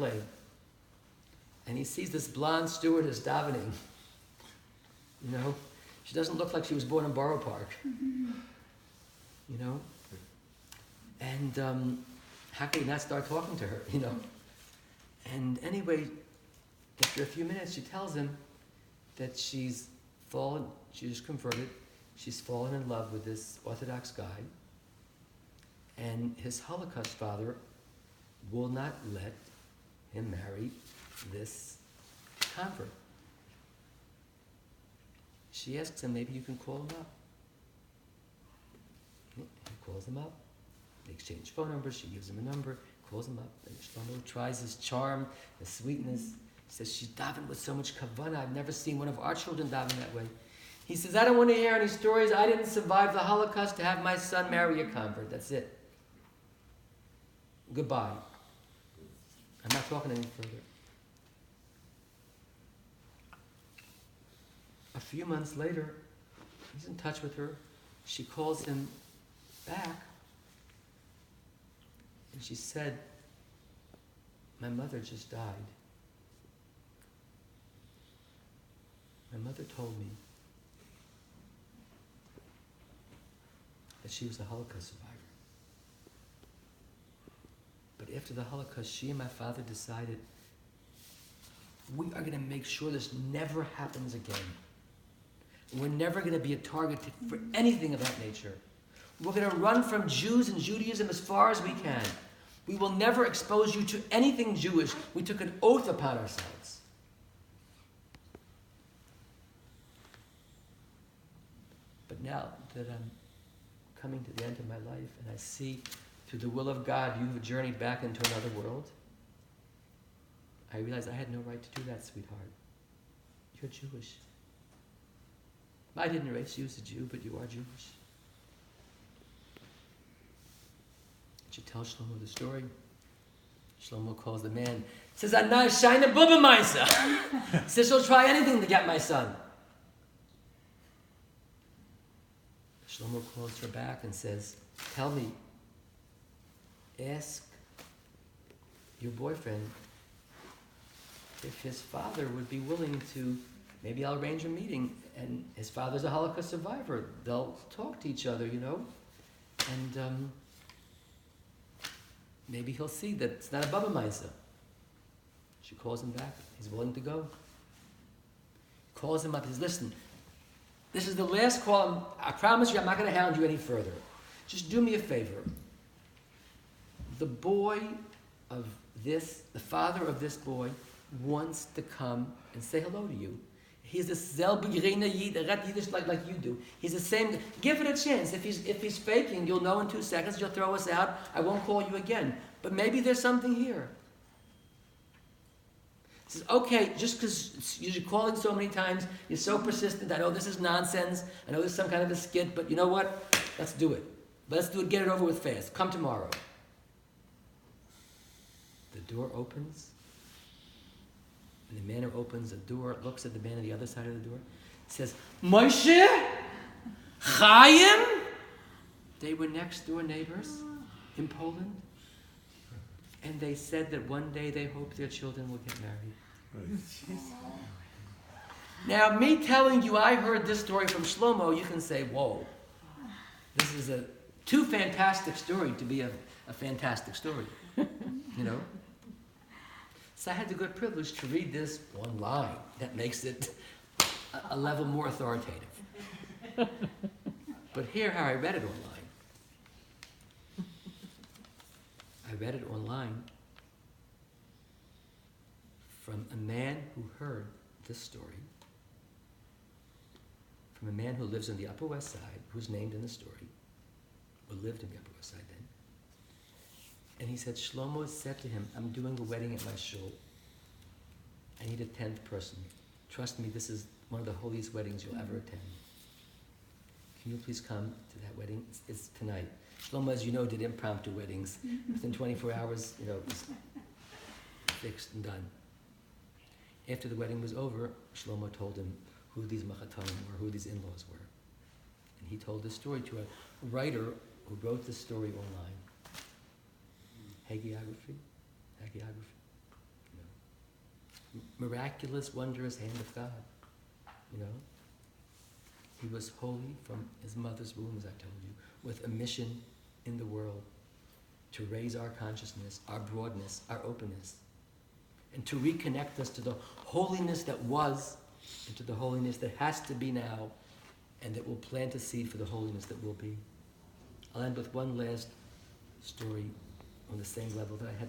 airplane, and he sees this blonde stewardess davening. You know, she doesn't look like she was born in Borough Park. You know, and how can you not start talking to her? You know, and anyway, after a few minutes, she tells him that she's just converted, she's fallen in love with this Orthodox guy, and his Holocaust father will not let him marry this convert. She asks him, maybe you can call him up. He calls him up. They exchange phone numbers. She gives him a number, calls him up. And Shlomo tries his charm, his sweetness. He says, she's davened with so much kavanah. I've never seen one of our children daven that way. He says, I don't want to hear any stories. I didn't survive the Holocaust to have my son marry a convert. That's it. Goodbye. I'm not talking any further. A few months later, he's in touch with her. She calls him back. And she said, my mother just died. My mother told me that she was a Holocaust survivor. But after the Holocaust, she and my father decided we are going to make sure this never happens again. We're never going to be a target for anything of that nature. We're going to run from Jews and Judaism as far as we can. We will never expose you to anything Jewish. We took an oath upon ourselves. But now that I'm coming to the end of my life and I see through the will of God you've journeyed back into another world, I realize I had no right to do that, sweetheart. You're Jewish. I didn't raise you as a Jew, but you are Jewish. She tells Shlomo the story. Shlomo calls the man. Says, Anna shine a bubba maisa. Says she'll try anything to get my son. Shlomo calls her back and says, tell me, ask your boyfriend if his father would be willing to, maybe I'll arrange a meeting, and his father's a Holocaust survivor. They'll talk to each other, you know, and maybe he'll see that it's not a Baba Maisa. She calls him back. He's willing to go. Calls him up. He says, listen, this is the last call. I promise you I'm not going to hound you any further. Just do me a favor. The father of this boy wants to come and say hello to you. He's a Zelbegreiner Yid, Yiddish like you do. He's the same. Give it a chance. If he's faking, you'll know in 2 seconds. You'll throw us out. I won't call you again. But maybe there's something here. He says, okay, just because you're calling so many times, you're so persistent. I know this is nonsense. I know this is some kind of a skit. But you know what? Let's do it. Let's do it. Get it over with fast. Come tomorrow. The door opens. And the man who opens the door looks at the man on the other side of the door, says, Moshe, Chaim. They were next door neighbors in Poland. And they said that one day they hope their children will get married. Now, me telling you I heard this story from Shlomo, you can say, whoa, this is a too fantastic story to be a fantastic story. You know? So I had the good privilege to read this online. That makes it a level more authoritative. But hear how I read it online. I read it online from a man who heard this story, from a man who lives on the Upper West Side, who's named in the story, or lived in the Upper West Side then. And he said, Shlomo said to him, I'm doing a wedding at my shul. I need a 10th person. Trust me, this is one of the holiest weddings you'll ever attend. Can you please come to that wedding? It's tonight. Shlomo, as you know, did impromptu weddings. Within 24 hours, it was fixed and done. After the wedding was over, Shlomo told him who these machatonim were, who these in-laws were. And he told this story to a writer who wrote this story online. Hagiography. miraculous, wondrous hand of God, you know? He was holy from his mother's womb, as I told you, with a mission in the world to raise our consciousness, our broadness, our openness, and to reconnect us to the holiness that was and to the holiness that has to be now, and that will plant a seed for the holiness that will be. I'll end with one last story on the same level that I had the